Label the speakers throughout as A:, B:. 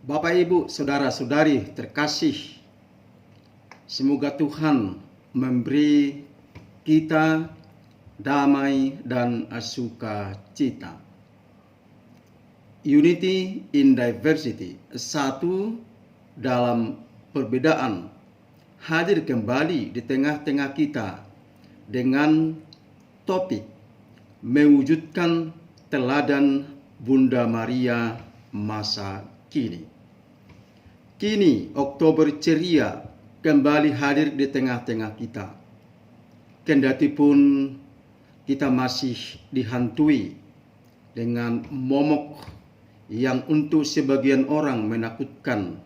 A: Bapak, Ibu, saudara-saudari terkasih, semoga Tuhan memberi kita damai dan sukacita. Unity in diversity, satu dalam perbedaan, hadir kembali di tengah-tengah kita dengan topik mewujudkan teladan Bunda Maria masa kini. Kini Oktober ceria kembali hadir di tengah-tengah kita. Kendati pun kita masih dihantui dengan momok yang untuk sebagian orang menakutkan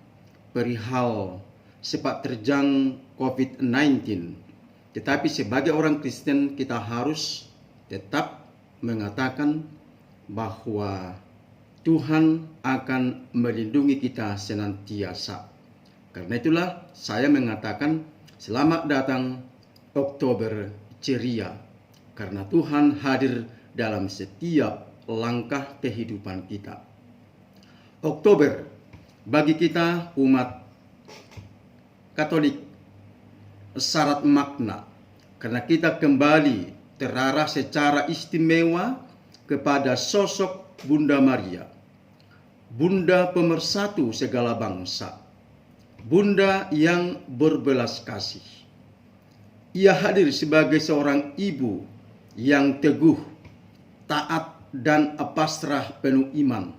A: perihal sepak terjang COVID-19. Tetapi sebagai orang Kristen kita harus tetap mengatakan bahwa Tuhan akan melindungi kita senantiasa. Karena itulah saya mengatakan selamat datang Oktober ceria. Karena Tuhan hadir dalam setiap langkah kehidupan kita. Oktober bagi kita umat Katolik syarat makna. Karena kita kembali terarah secara istimewa kepada sosok Bunda Maria, Bunda pemersatu segala bangsa, Bunda yang berbelas kasih. Ia hadir sebagai seorang ibu yang teguh, taat dan pasrah penuh iman.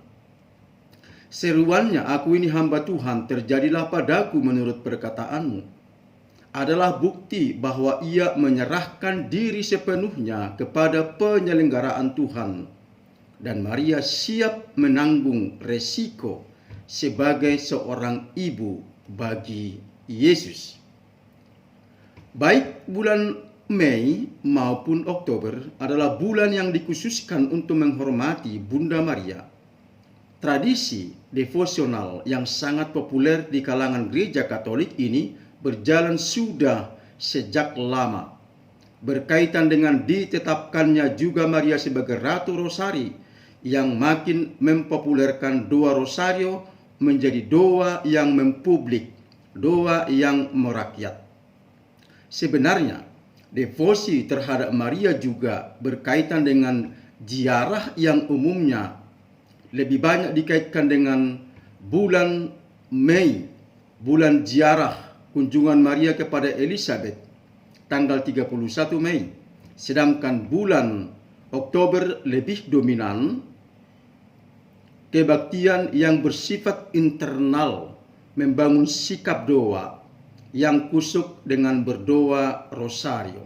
A: Seruannya, "Aku ini hamba Tuhan, terjadilah padaku menurut perkataanmu," adalah bukti bahwa ia menyerahkan diri sepenuhnya kepada penyelenggaraan Tuhan. Dan Maria siap menanggung resiko sebagai seorang ibu bagi Yesus. Baik bulan Mei maupun Oktober adalah bulan yang dikhususkan untuk menghormati Bunda Maria. Tradisi devosional yang sangat populer di kalangan gereja Katolik ini berjalan sudah sejak lama. Berkaitan dengan ditetapkannya juga Maria sebagai Ratu Rosari yang makin mempopulerkan doa Rosario menjadi doa yang mempublik, doa yang merakyat. Sebenarnya, devosi terhadap Maria juga berkaitan dengan ziarah yang umumnya lebih banyak dikaitkan dengan bulan Mei, bulan ziarah kunjungan Maria kepada Elizabeth, tanggal 31 Mei. Sedangkan bulan Oktober lebih dominan kebaktian yang bersifat internal, membangun sikap doa yang kusuk dengan berdoa Rosario.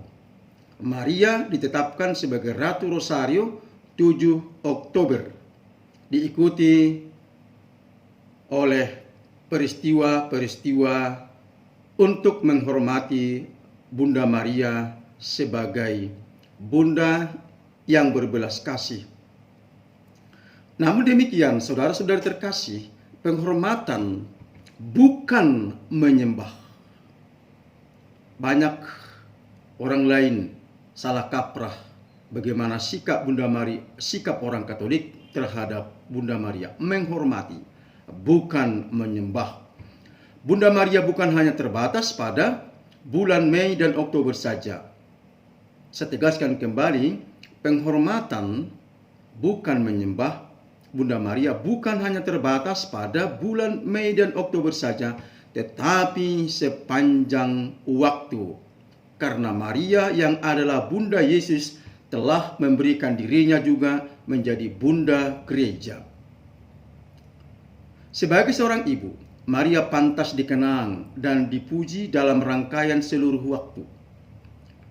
A: Maria ditetapkan sebagai Ratu Rosario 7 Oktober, diikuti oleh peristiwa-peristiwa untuk menghormati Bunda Maria sebagai Bunda yang berbelas kasih. Namun demikian, saudara-saudari terkasih, penghormatan bukan menyembah. Banyak orang lain salah kaprah bagaimana sikap Bunda Maria, sikap orang Katolik terhadap Bunda Maria. Menghormati, bukan menyembah. Bunda Maria bukan hanya terbatas pada bulan Mei dan Oktober saja. Saya tegaskan kembali, penghormatan bukan menyembah. Bunda Maria bukan hanya terbatas pada bulan Mei dan Oktober saja, tetapi sepanjang waktu. Karena Maria yang adalah Bunda Yesus telah memberikan dirinya juga menjadi Bunda Gereja. Sebagai seorang ibu, Maria pantas dikenang dan dipuji dalam rangkaian seluruh waktu.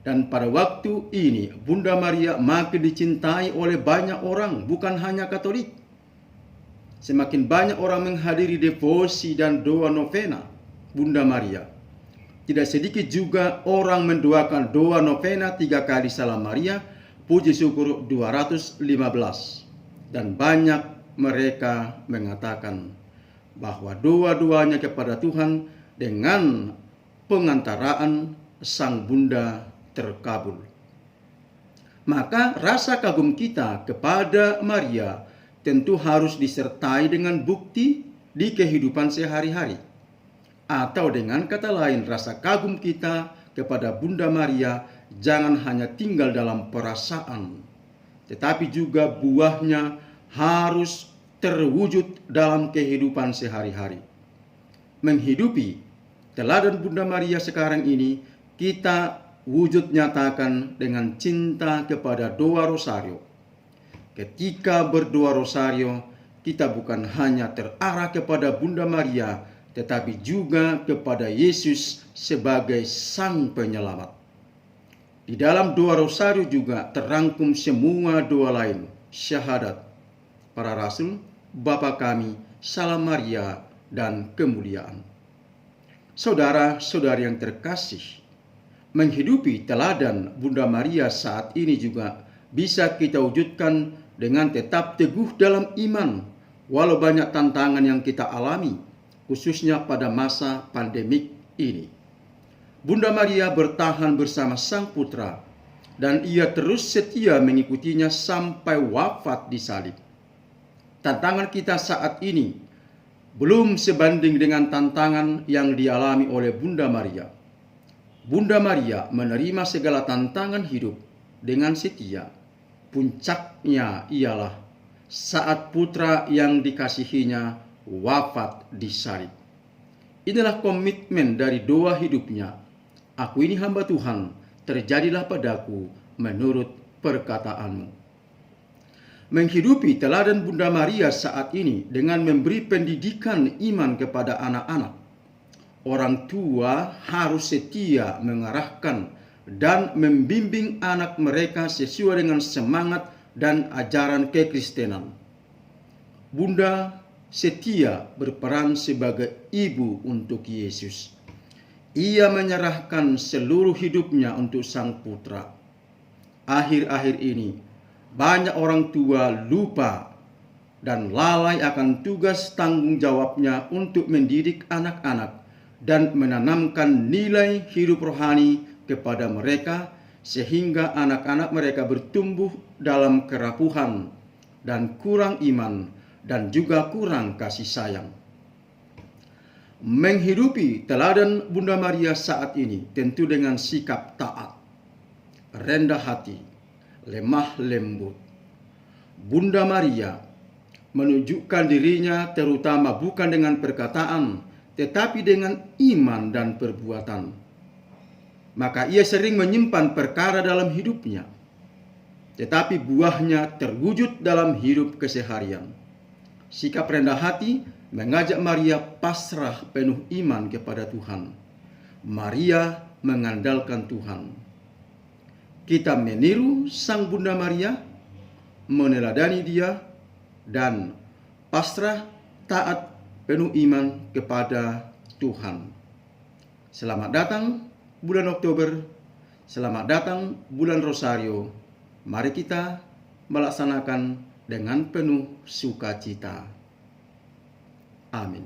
A: Dan pada waktu ini, Bunda Maria makin dicintai oleh banyak orang, bukan hanya Katolik. Semakin banyak orang menghadiri devosi dan doa novena Bunda Maria. Tidak sedikit juga orang mendoakan doa novena 3 kali Salam Maria, puji syukur 215. Dan banyak mereka mengatakan bahwa doa-doanya kepada Tuhan dengan pengantaraan Sang Bunda terkabul. Maka rasa kagum kita kepada Maria tentu harus disertai dengan bukti di kehidupan sehari-hari. Atau dengan kata lain, rasa kagum kita kepada Bunda Maria jangan hanya tinggal dalam perasaan, tetapi juga buahnya harus terwujud dalam kehidupan sehari-hari. Menghidupi teladan Bunda Maria sekarang ini, kita wujud nyatakan dengan cinta kepada doa rosario. Ketika berdoa rosario, kita bukan hanya terarah kepada Bunda Maria, tetapi juga kepada Yesus sebagai Sang Penyelamat. Di dalam doa rosario juga terangkum semua doa lain, syahadat, para rasul, Bapa kami, Salam Maria, dan kemuliaan. Saudara-saudari yang terkasih, menghidupi teladan Bunda Maria saat ini juga bisa kita wujudkan dengan tetap teguh dalam iman, walau banyak tantangan yang kita alami, khususnya pada masa pandemik ini. Bunda Maria bertahan bersama Sang Putra, dan ia terus setia mengikutinya sampai wafat di salib. Tantangan kita saat ini belum sebanding dengan tantangan yang dialami oleh Bunda Maria. Bunda Maria menerima segala tantangan hidup dengan setia. Puncaknya ialah saat putra yang dikasihinya wafat di salib. Inilah komitmen dari doa hidupnya. Aku ini hamba Tuhan, terjadilah padaku menurut perkataanmu. Menghidupi teladan Bunda Maria saat ini dengan memberi pendidikan iman kepada anak-anak. Orang tua harus setia mengarahkan dan membimbing anak mereka sesuai dengan semangat dan ajaran kekristenan. Bunda setia berperan sebagai ibu untuk Yesus. Ia menyerahkan seluruh hidupnya untuk Sang Putra. Akhir-akhir ini, banyak orang tua lupa dan lalai akan tugas tanggung jawabnya untuk mendidik anak-anak dan menanamkan nilai hidup rohani kepada mereka, sehingga anak-anak mereka bertumbuh dalam kerapuhan dan kurang iman dan juga kurang kasih sayang. Menghidupi teladan Bunda Maria saat ini tentu dengan sikap taat, rendah hati, lemah lembut. Bunda Maria menunjukkan dirinya terutama bukan dengan perkataan, tetapi dengan iman dan perbuatan. Maka ia sering menyimpan perkara dalam hidupnya, tetapi buahnya terwujud dalam hidup keseharian. Sikap rendah hati mengajak Maria pasrah penuh iman kepada Tuhan. Maria mengandalkan Tuhan. Kita meniru Sang Bunda Maria, meneladani dia, dan pasrah taat penuh iman kepada Tuhan. Selamat datang bulan Oktober, selamat datang bulan Rosario. Mari kita melaksanakan dengan penuh sukacita. Amin.